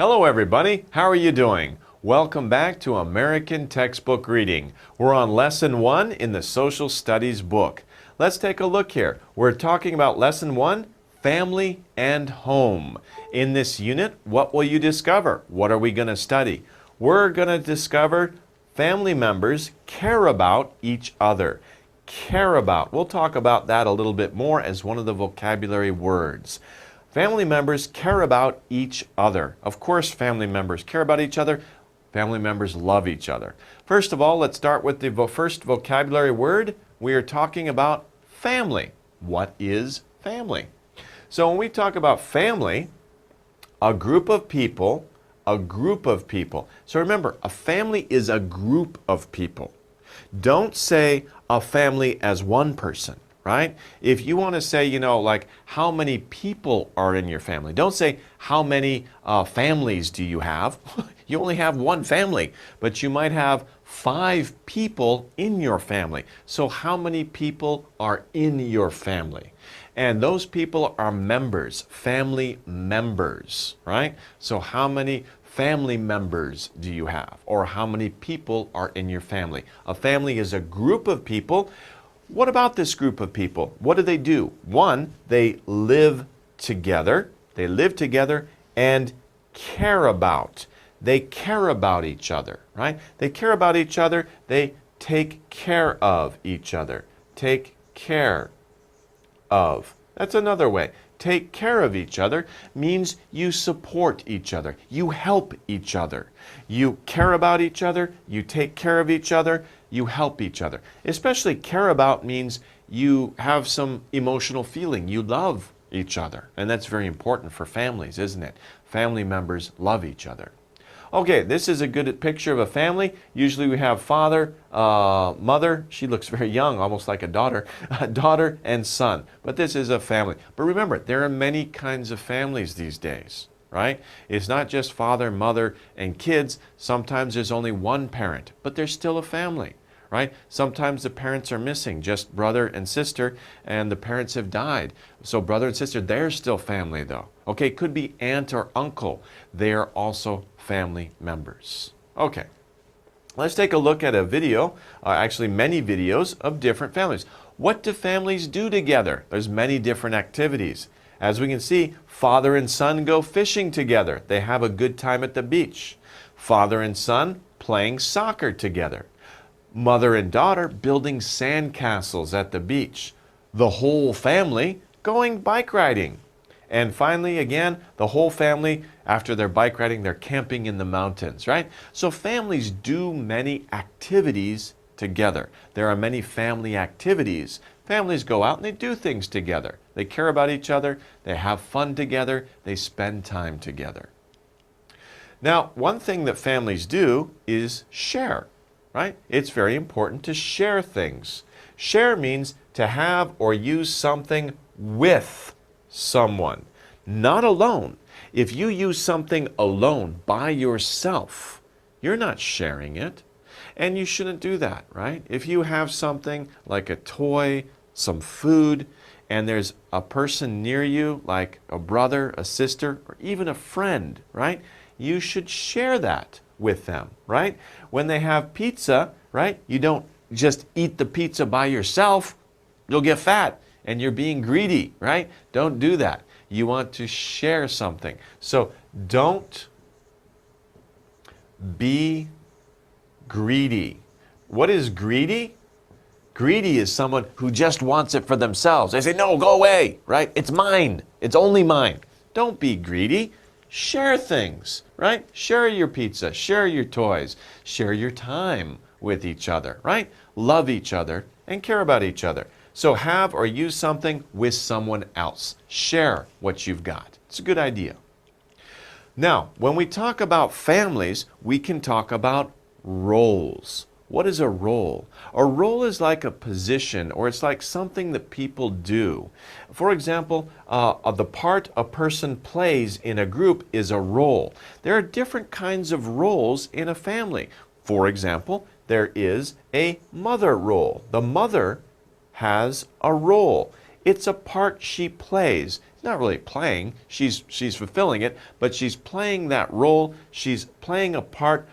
Hello everybody, how are you doing? Welcome back to American Textbook Reading. We're on Lesson 1 in the Social Studies book. Let's take a look here. We're talking about Lesson 1, Family and Home. In this unit, what will you discover? What are we going to study? We're going to discover family members care about each other. Care about. We'll talk about that a little bit more as one of the vocabulary words. Family members care about each other. Of course, family members care about each other. Family members love each other. First of all, let's start with the first vocabulary word. We are talking about family. What is family? So when we talk about family, a group of people. So remember, a family is a group of people. Don't say a family as one person, right? If you want to say, like how many people are in your family, don't say how many families do you have. You only have one family, but you might have 5 people in your family. So how many people are in your family? And those people are members, family members, right? So how many family members do you have? Or how many people are in your family? A family is a group of people. What about this group of people? What do? One, they live together. They live together and care about. They care about each other, right? They care about each other. They take care of each other. Take care of. That's another way. Take care of each other means you support each other. You help each other. You care about each other. You take care of each other. You help each other. Especially care about means you have some emotional feeling. You love each other. And that's very important for families, isn't it? Family members love each other. Okay, this is a good picture of a family. Usually we have father, mother. She looks very young, almost like a daughter and son. But this is a family. But remember, there are many kinds of families these days, right? It's not just father, mother, and kids. Sometimes there's only one parent, but there's still a family, right? Sometimes the parents are missing, just brother and sister, and the parents have died. So brother and sister, they're still family though. Okay, it could be aunt or uncle. They are also family members. Okay, let's take a look at a video, actually many videos of different families. What do families do together? There's many different activities. As we can see, father and son go fishing together. They have a good time at the beach. Father and son playing soccer together. Mother and daughter building sandcastles at the beach. The whole family going bike riding. And finally, again, the whole family, after their bike riding, they're camping in the mountains, right? So families do many activities together. There are many family activities. Families go out and they do things together. They care about each other. They have fun together. They spend time together. Now, one thing that families do is share, right? It's very important to share things. Share means to have or use something with someone, not alone. If you use something alone by yourself, you're not sharing it, and you shouldn't do that, right? If you have something like a toy, some food, and there's a person near you, like a brother, a sister, or even a friend, right? You should share that with them, right? When they have pizza, right? You don't just eat the pizza by yourself. You'll get fat. And you're being greedy, right? Don't do that. You want to share something. So don't be greedy. What is greedy? Greedy is someone who just wants it for themselves. They say, no, go away, right? It's mine. It's only mine. Don't be greedy. Share things, right? Share your pizza. Share your toys. Share your time with each other, right? Love each other and care about each other. So have or use something with someone else. Share what you've got. It's a good idea. Now, when we talk about families, we can talk about roles. What is a role? A role is like a position, or it's like something that people do. For example, the part a person plays in a group is a role. There are different kinds of roles in a family. For example, there is a mother role. The mother has a role. It's a part she plays. It's not really playing, she's fulfilling it, but she's playing that role. She's playing a part.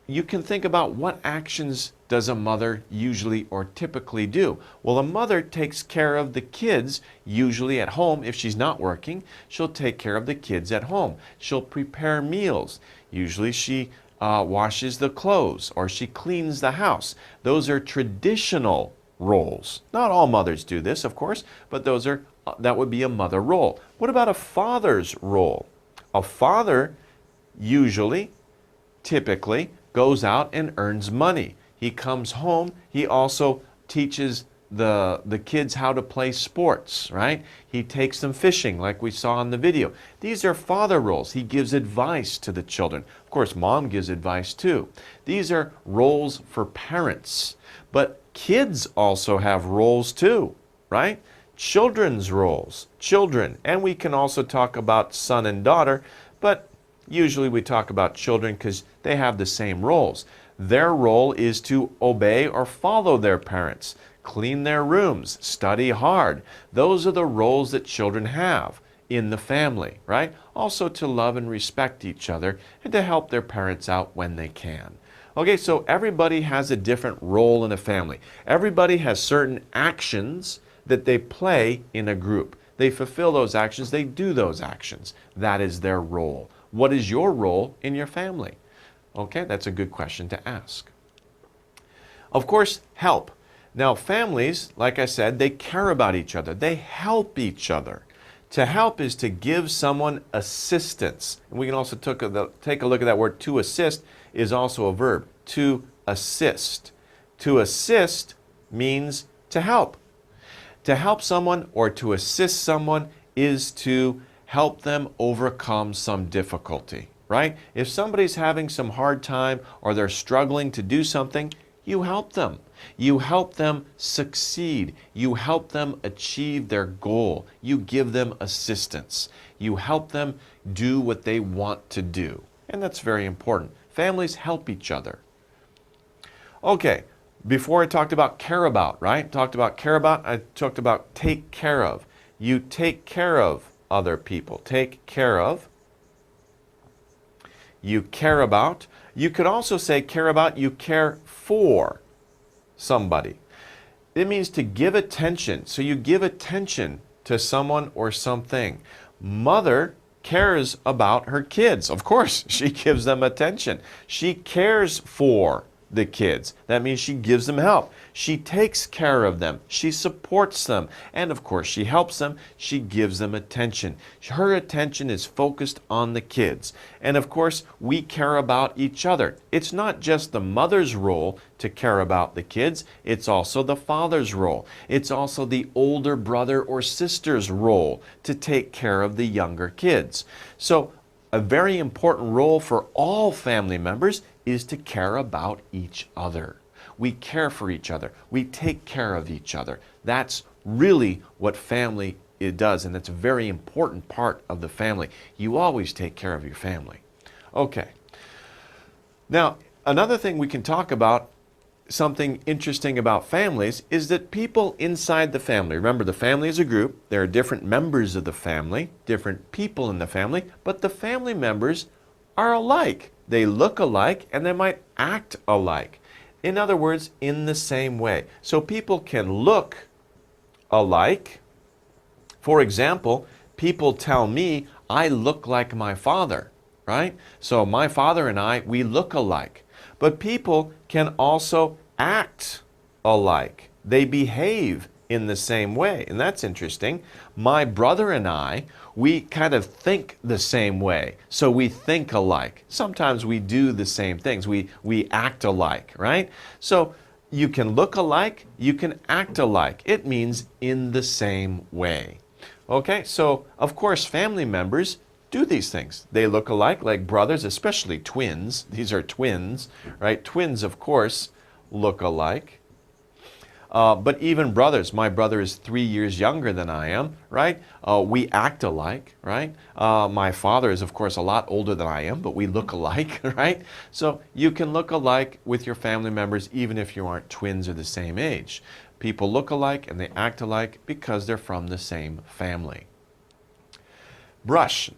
You can think about what actions does a mother usually or typically do? Well, a mother takes care of the kids usually at home. If she's not working, she'll take care of the kids at home. She'll prepare meals. Usually she washes the clothes or she cleans the house. Those are traditional roles. Not all mothers do this, of course, but that would be a mother role. What about a father's role? A father usually, typically, goes out and earns money. He comes home. He also teaches the kids how to play sports, right? He takes them fishing like we saw in the video. These are father roles. He gives advice to the children. Of course, mom gives advice too. These are roles for parents. But kids also have roles too, right? Children's roles, children. And we can also talk about son and daughter, but usually we talk about children because they have the same roles. Their role is to obey or follow their parents, clean their rooms, study hard. Those are the roles that children have in the family, right? Also to love and respect each other and to help their parents out when they can. Okay, so everybody has a different role in a family. Everybody has certain actions that they play in a group. They fulfill those actions, they do those actions. That is their role. What is your role in your family? Okay, that's a good question to ask. Of course, help. Now, families, like I said, they care about each other. They help each other. To help is to give someone assistance. And we can also take a look at that word. To assist is also a verb. To assist. To assist means to help. To help someone or to assist someone is to help them overcome some difficulty, right? If somebody's having some hard time or they're struggling to do something, you help them. You help them succeed. You help them achieve their goal. You give them assistance. You help them do what they want to do. And that's very important. Families help each other. Okay, before I talked about care about, right? I talked about take care of. You take care of other people. Take care of. You care about. You could also say care about, you care for somebody. It means to give attention. So you give attention to someone or something. Mother cares about her kids. Of course, she gives them attention. She cares for the kids. That means she gives them help. She takes care of them. She supports them. And of course, she helps them. She gives them attention. Her attention is focused on the kids. And of course, we care about each other. It's not just the mother's role to care about the kids. It's also the father's role. It's also the older brother or sister's role to take care of the younger kids. So a very important role for all family members is to care about each other. We care for each other. We take care of each other. That's really what family does, and that's a very important part of the family. You always take care of your family. Okay. Now, another thing we can talk about, something interesting about families, is that people inside the family, remember the family is a group, there are different members of the family, different people in the family, but the family members are alike. They look alike and they might act alike. In other words, in the same way. So people can look alike. For example, people tell me I look like my father, right? So my father and I, we look alike. But people can also act alike. They behave in the same way, and that's interesting. My brother and I, we kind of think the same way, so we think alike. Sometimes we do the same things. We act alike, right? So you can look alike, you can act alike. It means in the same way. Okay, so of course family members do these things. They look alike, like brothers, especially twins. These are twins, right? Twins, of course, look alike. But even brothers, my brother is 3 years younger than I am, right? We act alike, right? My father is, of course, a lot older than I am, but we look alike, right? So you can look alike with your family members even if you aren't twins or the same age. People look alike and they act alike because they're from the same family. Brush.